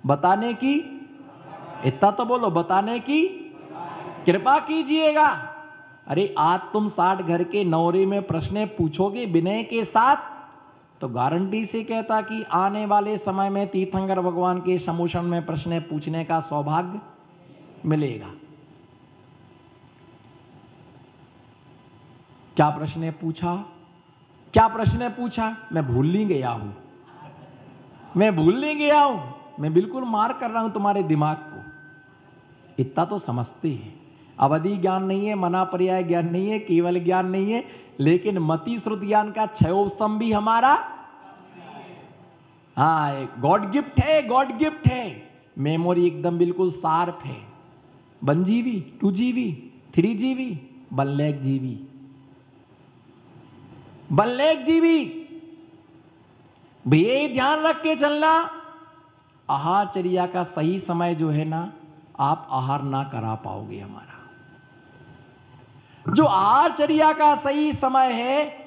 बताने की, इतना तो बोलो, बताने की कृपा कीजिएगा। अरे आज तुम 60 घर के नौरे में प्रश्न पूछोगे विनय के साथ, तो गारंटी से कहता कि आने वाले समय में तीर्थंकर भगवान के समूषण में प्रश्न पूछने का सौभाग्य मिलेगा। क्या प्रश्न पूछा, क्या प्रश्न पूछा, मैं भूल नहीं गया हूं, मैं भूल नहीं गया हूं, मैं बिल्कुल मार कर रहा हूं तुम्हारे दिमाग को। इतना तो समझते हैं। अवधि ज्ञान नहीं है, मना पर्याय ज्ञान नहीं है, केवल ज्ञान नहीं है, लेकिन मति श्रुत ज्ञान का क्षयोपशम भी हमारा हाँ गॉड गिफ्ट है, गॉड गिफ्ट है। मेमोरी एकदम बिल्कुल शार्प है। 1 GB, 2 GB, 3 GB, 1 lakh GB, 1 lakh GB। भैया ध्यान रख के चलना, आहारचर्या का सही समय जो है ना, आप आहार ना करा पाओगे। हमारा जो आहारचर्या का सही समय है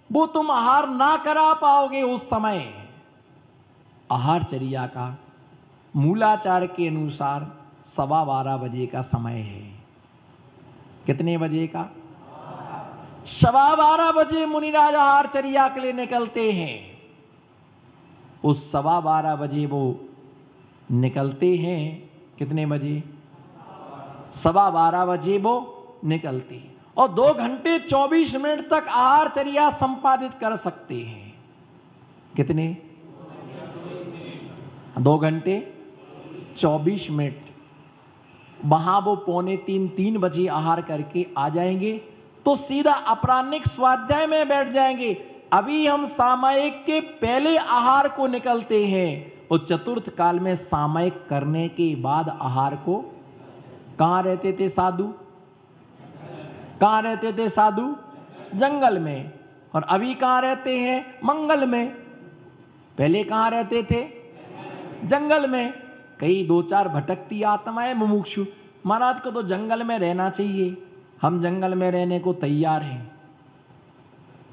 वो तुम आहार ना करा पाओगे। उस समय आहारचर्या का मूलाचार के अनुसार 12:15 बजे का समय है। कितने बजे का? 12:15 बजे मुनिराज आहारचर्या के लिए निकलते हैं। उस 12:15 बजे वो निकलते हैं। कितने बजे? 12:15 बजे वो निकलते हैं और 2 घंटे 24 मिनट तक आहारचर्या संपादित कर सकते हैं। कितने? 2 घंटे 24 मिनट। वहां वो 2:45-3 बजे आहार करके आ जाएंगे तो सीधा अपराह्निक स्वाध्याय में बैठ जाएंगे। अभी हम सामयिक के पहले आहार को निकलते हैं और चतुर्थ काल में सामयिक करने के बाद आहार को। कहां रहते थे साधु? कहां रहते थे साधु? जंगल में। और अभी कहां रहते हैं? मंगल में। पहले कहां रहते थे? जंगल में। कई 2-4 भटकती आत्माएं मुमुक्षु, महाराज को तो जंगल में रहना चाहिए, हम जंगल में रहने को तैयार हैं,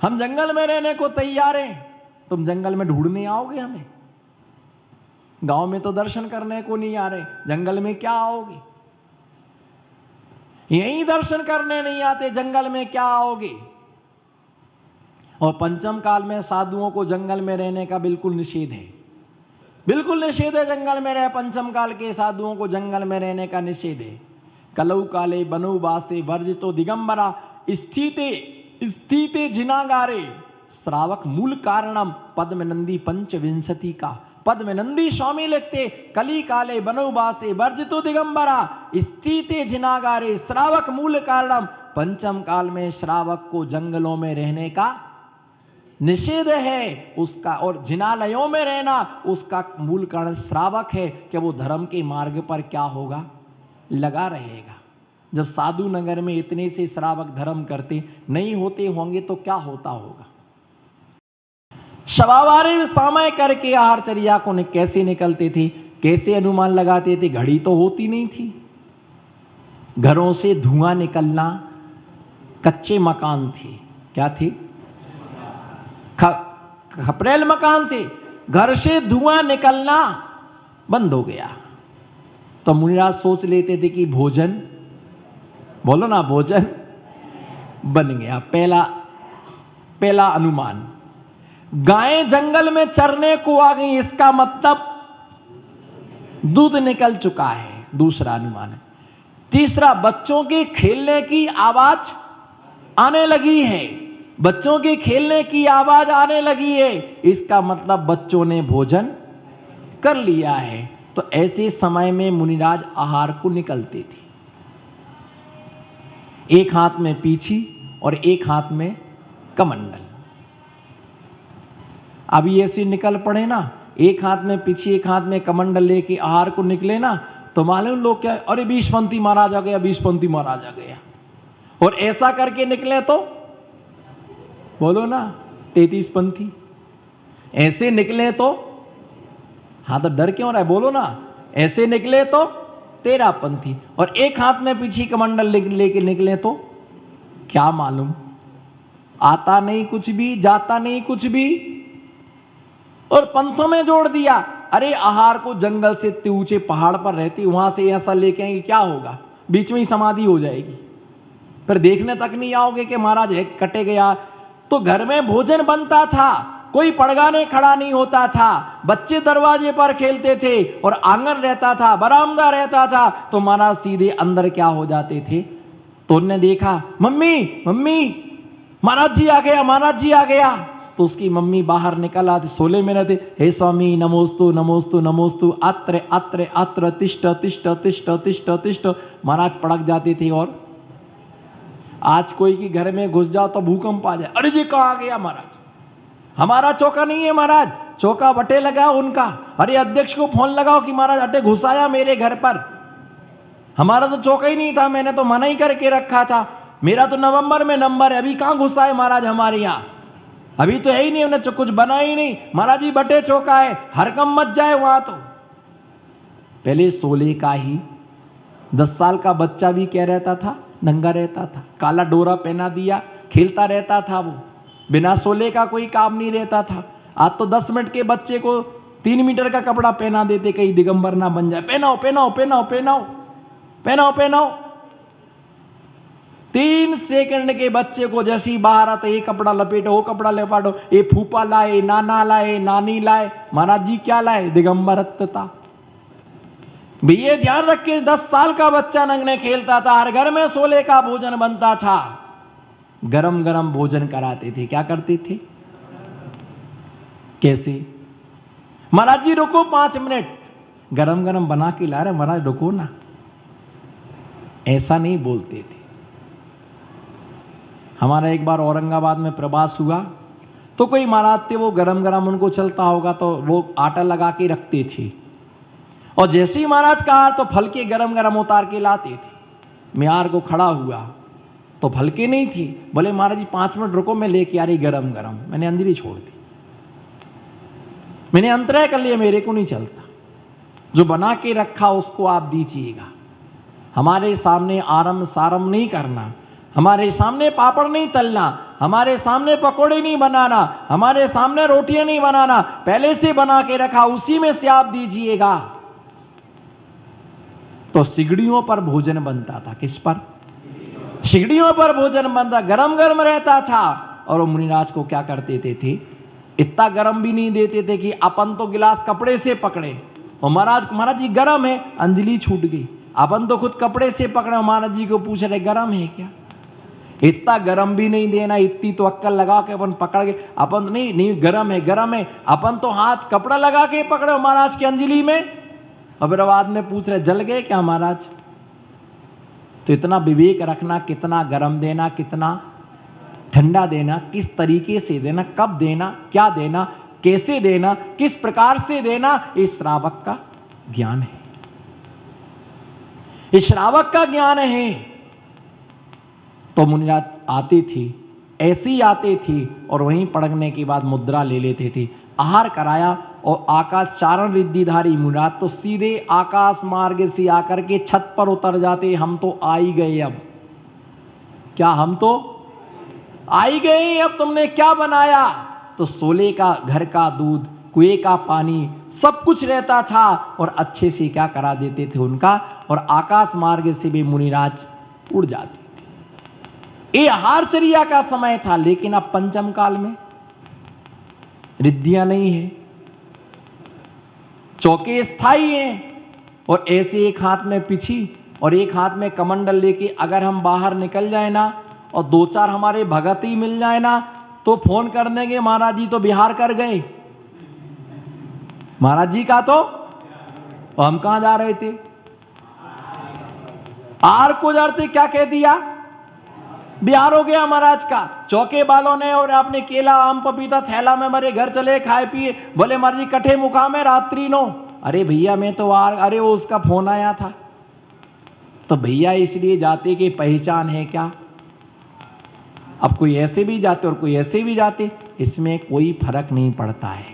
हम जंगल में रहने को तैयार हैं। तुम जंगल में ढूंढने आओगे हमें? गांव में तो दर्शन करने को नहीं आ रहे, जंगल में क्या आओगे? यही दर्शन करने नहीं आते, जंगल में क्या आओगे? और पंचम काल में साधुओं को जंगल में रहने का बिल्कुल निषेध है, बिल्कुल निषेध है। जंगल में रहे पंचम काल के साधुओं को जंगल में रहने का निषेध है। कलौ काले बनु वासे वर्जितो दिगंबरा स्थिते स्थिते जिनागारे श्रावक मूल कारणम पद्मनंदी 25 का। पद्मनंदी स्वामी लिखते कली काले बनु वासे वर्जितो दिगंबरा स्थिते जिनागारे श्रावक मूल कारणम। पंचम काल में श्रावक को जंगलों में रहने का निषेध है उसका, और जिनालयों में रहना उसका मूल कारण श्रावक है कि वो धर्म के मार्ग पर क्या होगा? लगा रहेगा। जब साधु नगर में इतने से श्रावक धर्म करते नहीं होते होंगे तो क्या होता होगा? 12:15 समय करके आहारचर्या को कैसे निकलते थे, कैसे अनुमान लगाते थे? घड़ी तो होती नहीं थी, घरों से धुआं निकलना, कच्चे मकान थे। क्या थे? खपरेल मकान थे। घर से धुआं निकलना बंद हो गया तो मुनिराज सोच लेते थे कि भोजन, बोलो ना, भोजन बन गया। पहला अनुमान। गायें जंगल में चरने को आ गई, इसका मतलब दूध निकल चुका है, दूसरा अनुमान है। तीसरा, बच्चों के खेलने की आवाज आने लगी है, बच्चों के खेलने की आवाज आने लगी है, इसका मतलब बच्चों ने भोजन कर लिया है। तो ऐसे समय में मुनिराज आहार को निकलते थे। एक हाथ में पीछी और एक हाथ में कमंडल। अभी ऐसे निकल पड़े ना, एक हाथ में पीछी एक हाथ में कमंडल लेके आहार को निकले ना, तो मालूम लोग क्या, अरे 20पंथी महाराज आ गया, 20पंथी महाराज आ गया। और ऐसा करके निकले तो बोलो ना 33पंथी। ऐसे निकले तो, हाँ तो डर क्यों रहा है, बोलो ना, ऐसे निकले तो 13पंथी। और एक हाथ में पीछे कमंडल लेके निकले तो क्या मालूम, आता नहीं कुछ भी, जाता नहीं कुछ भी, और पंथों में जोड़ दिया। अरे आहार को जंगल से इतने ऊंचे पहाड़ पर रहती, वहां से ऐसा लेके आएंगे, क्या होगा? बीच में ही समाधि हो जाएगी, फिर देखने तक नहीं आओगे कि महाराज एक कटे गया। तो घर में भोजन बनता था, कोई पड़गाने खड़ा नहीं होता था, बच्चे दरवाजे पर खेलते थे और आंगन रहता था, बरामदा रहता था, तो महाराज सीधे अंदर क्या हो जाते थे। तो उन्होंने देखा, मम्मी मम्मी महाराज जी आ गया, महाराज जी आ गया। तो उसकी मम्मी बाहर निकल आती, सोले में रहते, हे स्वामी नमोस्तु नमोस्तु नमोस्तु, अत्र अत्र अत्र तिष्ठ तिष्ठ तिष्ठ तिष्ठ तिष्ठ। महाराज पड़क जाते थे। और आज कोई के घर में घुस जाओ तो भूकंप आ जाए, अरे जी कहाँ आ गया महाराज, हमारा चौका नहीं है महाराज, चौका बटे लगाओ उनका। अरे अध्यक्ष को फोन लगाओ कि महाराज अटे घुसाया मेरे घर पर, हमारा तो चौका ही नहीं था, मैंने तो मना ही करके रखा था, मेरा तो नवंबर में नंबर है, अभी कहां घुसा है महाराज हमारे यहाँ, अभी तो है ही नहीं, उन्हें कुछ बना ही नहीं, महाराज जी बटे चौका है, हरकम मच जाए वहां। तो पहले सोले का ही 10 साल का बच्चा भी क्या रहता था, नंगा रहता था, काला डोरा पहना दिया, खेलता रहता था, वो बिना सोले का कोई काम नहीं रहता था। आज तो 10 मिनट के बच्चे को 3 मीटर का कपड़ा पहना देते, कहीं दिगंबर ना बन जाए, पहनाओ पहनाओ पहनाओ पहनाओ पहनाओ पहनाओ। 3 सेकंड के बच्चे को जैसे ही बाहर आता, ये कपड़ा लपेटो, वो कपड़ा लपेटो, ये फूफा लाए, नाना लाए, नानी लाए, महाराज जी क्या लाए, दिगंबरत्वता। भैया ध्यान रख के 10 साल का बच्चा नंगने खेलता था, हर घर में सोले का भोजन बनता था, गरम गरम भोजन कराते थे। क्या करते थे, कैसे, महाराज जी रुको 5 मिनट, गरम गरम बना के ला रहे, महाराज रुको ना, ऐसा नहीं बोलते थे। हमारा एक बार औरंगाबाद में प्रवास हुआ, तो कोई महाराज थे, वो गरम गरम उनको चलता होगा तो वो आटा लगा के रखते थे, और जैसे ही महाराज कहा तो फलके गरम गरम उतार के लाते थे। म्यार को खड़ा हुआ तो फलके नहीं थी, बोले महाराज जी 5 मिनट रुको, मैं लेके आ रही गरम गरम। मैंने अंजलि छोड़ दी, मैंने अंतराय कर लिया, मेरे को नहीं चलता, जो बना के रखा उसको आप दीजिएगा। हमारे सामने आरम सारम नहीं करना, हमारे सामने पापड़ नहीं तलना, हमारे सामने पकोड़े नहीं बनाना, हमारे सामने रोटियां नहीं बनाना, पहले से बना के रखा उसी में से आप दीजिएगा। तो सिगड़ियों पर भोजन बनता था, किस पर, सिगड़ियों पर भोजन बनता, गरम गरम रहता था। और वो मुनिराज को क्या करते थे, इतना गरम भी नहीं देते थे कि अपन तो गिलास कपड़े से पकड़े, और महाराज जी गरम है, अंजलि छूट गई, अपन तो खुद कपड़े से पकड़े, महाराज जी को पूछ रहे गरम है क्या। इतना गरम भी नहीं देना, इतनी तो अक्कल लगा के अपन पकड़ के, अपन नहीं गरम है गरम है, अपन तो हाथ कपड़ा लगा के पकड़े महाराज की अंजलि में, और फिर बाद में पूछ रहे जल गए क्या महाराज। तो इतना विवेक रखना, कितना गरम देना, कितना ठंडा देना, किस तरीके से देना, कब देना, क्या देना, कैसे देना, किस प्रकार से देना, इस श्रावक का ज्ञान है, इस श्रावक का ज्ञान है। तो मुनिराज आते थे, ऐसे ही आते थे, और वहीं पड़कने के बाद मुद्रा ले लेते थे, आहार कराया, और आकाश चारण रिद्धिधारी मुनिराज तो सीधे आकाश मार्ग से आकर के छत पर उतर जाते, हम तो आ ही गए, अब क्या हम तो आ ही गए, अब तुमने क्या बनाया। तो सोले का घर का दूध, कुएं का पानी, सब कुछ रहता था, और अच्छे से क्या करा देते थे उनका, और आकाश मार्ग से भी मुनिराज उड़ जाते थे। ये आहारचर्या का समय था, लेकिन अब पंचम काल में रिद्धियां नहीं है, चौके स्थायी हैं, और ऐसे एक हाथ में पिछी और एक हाथ में कमंडल लेके अगर हम बाहर निकल जाए ना, और 2-4 हमारे भगत ही मिल जाए ना, तो फोन कर देंगे महाराज जी तो बिहार कर गए, महाराज जी का तो, और हम कहां जा रहे थे, आर को जाते, क्या कह दिया, बिहार हो गया महाराज का। चौके वालों ने और आपने केला आम पपीता थैला में मेरे घर चले, खाए पिए, बोले महाराज जी कठे मुकाम है रात्रि नो। अरे भैया मैं तो अरे वो उसका फोन आया था, तो भैया इसलिए जाते कि पहचान है क्या। अब कोई ऐसे भी जाते और कोई ऐसे भी जाते, इसमें कोई फर्क नहीं पड़ता है,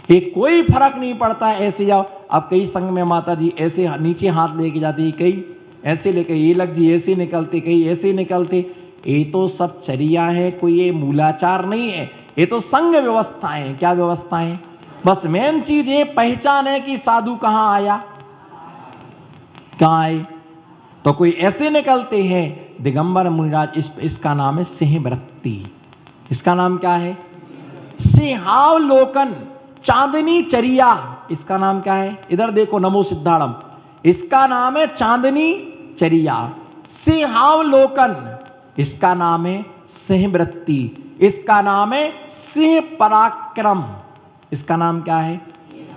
ये कोई फर्क नहीं पड़ता है, ऐसे जाओ। अब कई संघ में माता जी ऐसे नीचे हाथ लेके जाती, कई ऐसे लेके, ये लग जी ऐसे निकलते, कई ऐसे निकलते, ये तो सब चर्या है, कोई ये मूलाचार नहीं है, ये तो संघ व्यवस्थाएं। क्या व्यवस्थाएं, बस मेन चीज ये पहचान है कि साधु कहां आया, कहां आए। तो कोई ऐसे निकलते हैं दिगंबर मुनिराज, इसका नाम है सिंहवृत्ति। इसका नाम क्या है? सिंहावलोकन, चांदनी चरिया। इसका नाम क्या है? इधर देखो, नमो सिद्धाड़म। इसका नाम है चांदनी चरिया। सिंहावलोकन, इसका नाम है सिंहवृत्ति। इसका नाम है सिंह पराक्रम। इसका नाम क्या है?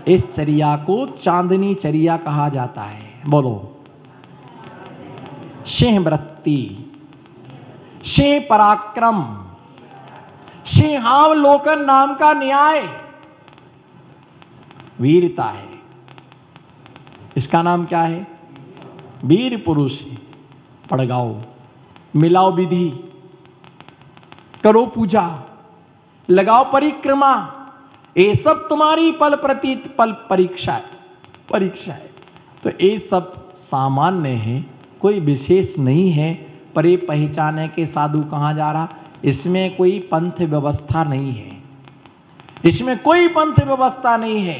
इस चरिया को चांदनी चरिया कहा जाता है। बोलो, सिंहवृत्ति, सिंह पराक्रम, सिंहावलोकन नाम का न्याय, वीरता है। इसका नाम क्या है? वीर पुरुष। पड़गाओ, मिलाओ विधि, करो पूजा, लगाओ परिक्रमा, ये सब तुम्हारी पल प्रतीत पल परीक्षा है। तो ये सब सामान्य है, कोई विशेष नहीं है। पर ये पहचाने के साधु कहाँ जा रहा, इसमें कोई पंथ व्यवस्था नहीं है, इसमें कोई पंथ व्यवस्था नहीं है।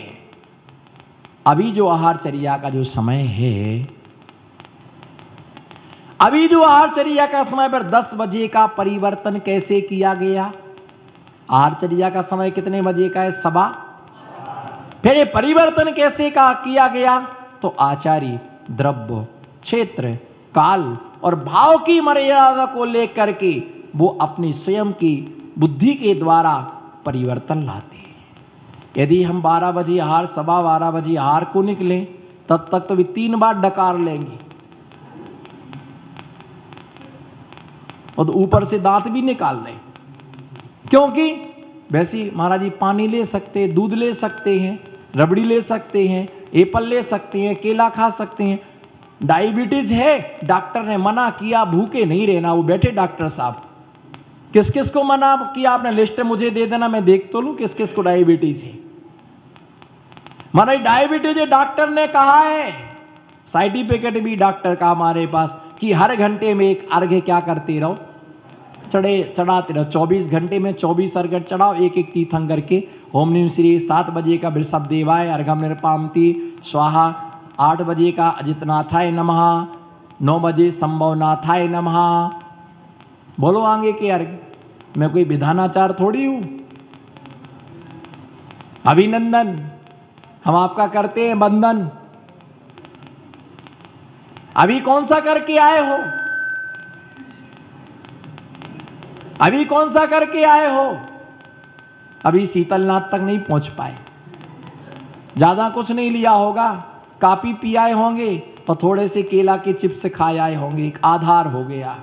अभी जो आहारचर्या का जो समय है, अभी जो आहारचर्या का समय पर 10 बजे का परिवर्तन कैसे किया गया? आहारचर्या का समय कितने बजे का है? 7:15। फिर ये परिवर्तन कैसे का किया गया? तो आचार्य द्रव्य, क्षेत्र, काल और भाव की मर्यादा को लेकर के वो अपनी स्वयं की बुद्धि के द्वारा परिवर्तन लाते हैं। यदि हम 12 बजे आहार, 12:15 बजे आहार को निकलें, तब तक तो वे 3 बार डकार लेंगे और ऊपर से दांत भी निकाल लें। क्योंकि वैसे महाराज जी पानी ले सकते हैं, दूध ले सकते हैं, रबड़ी ले सकते हैं, एप्पल ले सकते हैं, केला खा सकते हैं। डायबिटीज है, डॉक्टर ने मना किया भूखे नहीं रहना। वो बैठे डॉक्टर साहब, किस किस को मना किया आपने? लिस्ट मुझे दे देना, मैं देख तो लूं किस किस को डायबिटीज है। महाराज डायबिटीज है, डॉक्टर ने कहा है, सर्टिफिकेट भी डॉक्टर का हमारे पास, कि हर घंटे में एक अर्घ्य क्या करते रहो, चढ़ाते रहो। 24 घंटे में 24 अर्घ्य चढ़ाओ, एक एक तीर्थंकर के। ओम नीम श्री 7 बजे का वृषभ देवाय अर्घम निर्पामति स्वाहा, 8 बजे का अजितनाथाय नमः, 9 बजे संभवनाथाय नमः। बोलो आगे के अर्घ्य, मैं कोई विधानाचार थोड़ी हूं। अभिनंदन, हम आपका करते हैं वंदन। अभी कौन सा करके आए हो? अभी कौन सा करके आए हो? अभी शीतलनाथ तक नहीं पहुंच पाए, ज्यादा कुछ नहीं लिया होगा, काफी पी आए होंगे और थोड़े से केला के चिप्स खाए आए होंगे, एक आधार हो गया।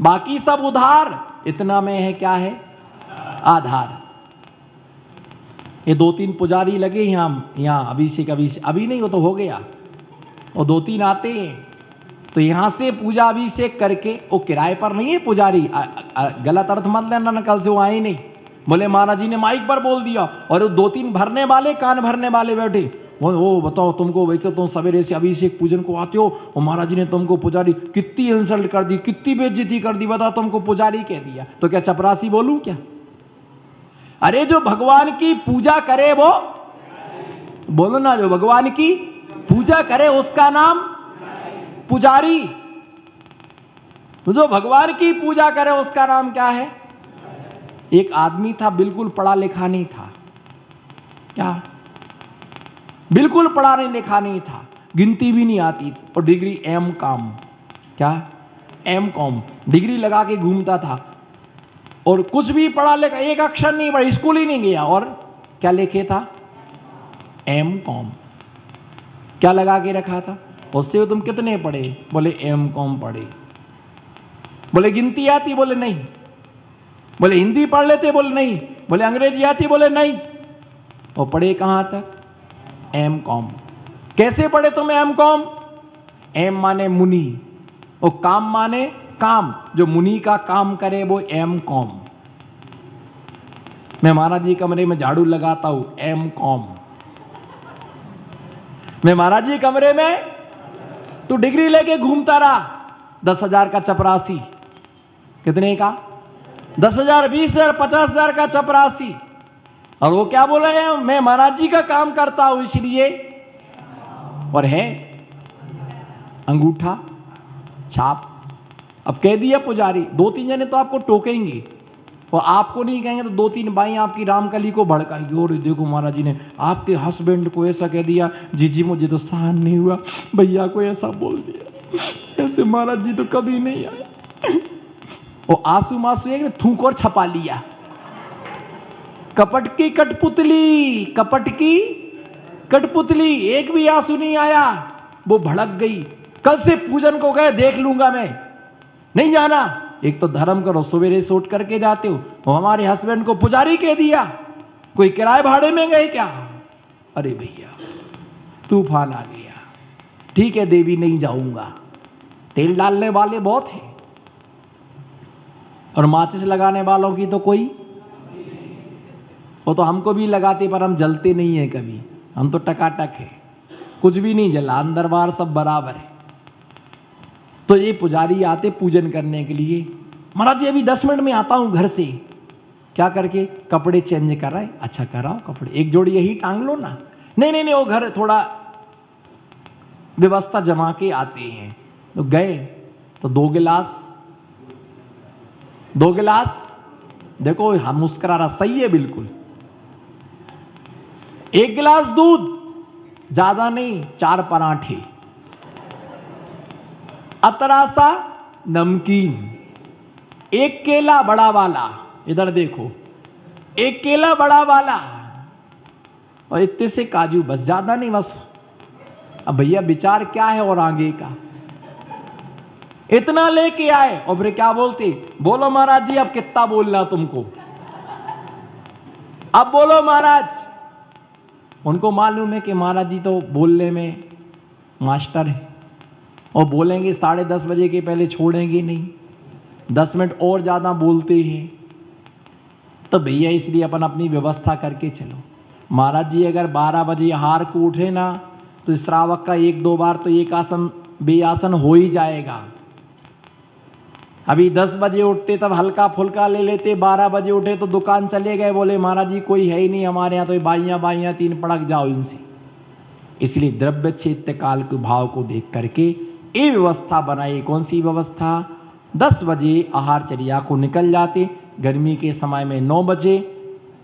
बाकी सब उधार, इतना में है क्या है? आधार। ये 2-3 पुजारी लगे यहां अभिषेक अभी नहीं, वो तो हो गया। और 2-3 आते हैं तो यहां से पूजा अभिषेक करके, वो किराए पर नहीं है पुजारी, गलत अर्थ मत लेना ना, कल से वो आए नहीं। बोले महाराज जी ने माइक पर बोल दिया और वो 2-3 भरने वाले, कान भरने वाले बैठे। वो बताओ तुमको, वही तुम सवेरे से अभिषेक पूजन को आते हो और महाराज जी ने तुमको पुजारी कितनी इंसल्ट कर दी, कितनी बेइज्जती कर दी, बताओ तुमको पुजारी कह दिया। तो क्या चपरासी बोलूं क्या? अरे जो भगवान की पूजा करे वो, बोलो ना, जो भगवान की पूजा करे उसका नाम पुजारी। जो भगवान की पूजा करे उसका नाम क्या है? एक आदमी था, बिल्कुल पढ़ा लिखा नहीं था। क्या? बिल्कुल पढ़ा नहीं लिखा नहीं था, गिनती भी नहीं आती और डिग्री M.Com, क्या M.Com डिग्री लगा के घूमता था और कुछ भी पढ़ा लिखा, एक अक्षर नहीं पढ़ा, स्कूल ही नहीं गया। और क्या लिखे था? M.Com। क्या लगा के रखा था? उससे तुम कितने पढ़े? बोले M.Com पढ़े। बोले गिनती आती? बोले नहीं। बोले हिंदी पढ़ लेते? बोले नहीं। बोले अंग्रेजी आती? बोले नहीं। और पढ़े कहां तक? M.Com। कैसे पढ़े तुम M.Com? M माने मुनि और काम माने काम, जो मुनि का काम करे वो M.Com। मैं महाराज जी कमरे में झाड़ू लगाता हूं, M.Com। मैं महाराज जी कमरे में तू डिग्री लेके घूमता रहा, 10,000 का चपरासी। कितने का? 10,000, 20,000, 50,000 का चपरासी। और वो क्या बोल रहे हैं, मैं महाराज जी का काम करता हूं इसलिए, और है अंगूठा छाप। अब कह दिया पुजारी, 2-3 जने तो आपको टोकेंगे, और आपको नहीं कहेंगे तो 2-3 बाई आपकी रामकली को भड़काएंगे, और देखो महाराज जी ने आपके हस्बैंड को ऐसा कह दिया, जी मुझे तो सहन नहीं हुआ, भैया को ऐसा बोल दिया, ऐसे महाराज जी तो कभी नहीं आए। वो आंसू मासू एक ने थूक और छपा लिया। कपट की कठपुतली, कपट की कठपुतली, एक भी आंसू नहीं आया। वो भड़क गई, कल से पूजन को गए देख लूंगा मैं, नहीं जाना। एक तो धर्म करो, सवेरे से उठ करके जाते हो, वो हमारे हस्बैंड को पुजारी कह दिया, कोई किराए भाड़े में गए क्या? अरे भैया तूफान आ गया, ठीक है देवी नहीं जाऊंगा। तेल डालने वाले बहुत हैं, और माचिस लगाने वालों की तो कोई, वो तो हमको भी लगाते पर हम जलते नहीं है कभी, हम तो टकाटक है, कुछ भी नहीं जला, अंदर बाहर सब बराबर है। तो ये पुजारी आते पूजन करने के लिए, महाराज जी अभी 10 मिनट में आता हूं घर से, क्या करके, कपड़े चेंज कर रहे, अच्छा कराओ कपड़े, एक जोड़ी यही टांग लो ना, नहीं वो घर थोड़ा व्यवस्था जमा के आते हैं। तो गए तो 2 गिलास, देखो हम मुस्कुरा रहा, सही है बिल्कुल, 1 गिलास दूध, ज्यादा नहीं, 4 पराठे, अतरासा नमकीन, 1 केला बड़ा वाला, इधर देखो 1 केला बड़ा वाला, और इतने से काजू, बस ज्यादा नहीं बस। अब भैया विचार क्या है और आगे का, इतना लेके आए, और फिर क्या बोलते, बोलो महाराज जी अब कितना बोलना तुमको, अब बोलो महाराज। उनको मालूम है कि महाराज जी तो बोलने में मास्टर है, और बोलेंगे 10:30 बजे के पहले छोड़ेंगे नहीं, 10 मिनट और ज्यादा बोलते हैं। तो भैया इसलिए अपन अपनी व्यवस्था करके चलो। महाराज जी अगर 12 बजे हार को उठे ना, तो श्रावक का 1-2 बार तो एक आसन बेआसन हो ही जाएगा। अभी 10 बजे उठते तब हल्का फुल्का ले लेते, 12 बजे उठे तो दुकान चले गए, बोले महाराज जी कोई है ही नहीं हमारे यहाँ, तो बाइयां 3 पड़क जाओ इनसे। इसलिए द्रव्य क्षेत्र काल के भाव को देख करके ये व्यवस्था बनाई। कौन सी व्यवस्था? 10 बजे आहारचर्या को निकल जाते, गर्मी के समय में 9 बजे,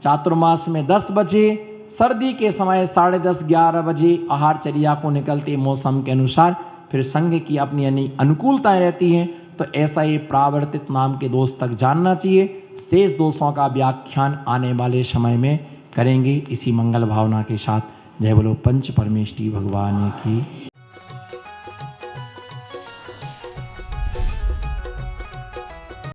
चातुर्मास में 10 बजे, सर्दी के समय 10:30-11 बजे आहारचर्या को निकलते मौसम के अनुसार। फिर संघ की अपनी अनुकूलताएं रहती हैं, तो ऐसा ये प्रावर्तित नाम के दोष तक जानना चाहिए। शेष दोषों का व्याख्यान आने वाले समय में करेंगे इसी मंगल भावना के साथ। जय बोलो पंच परमेष्टि भगवान की।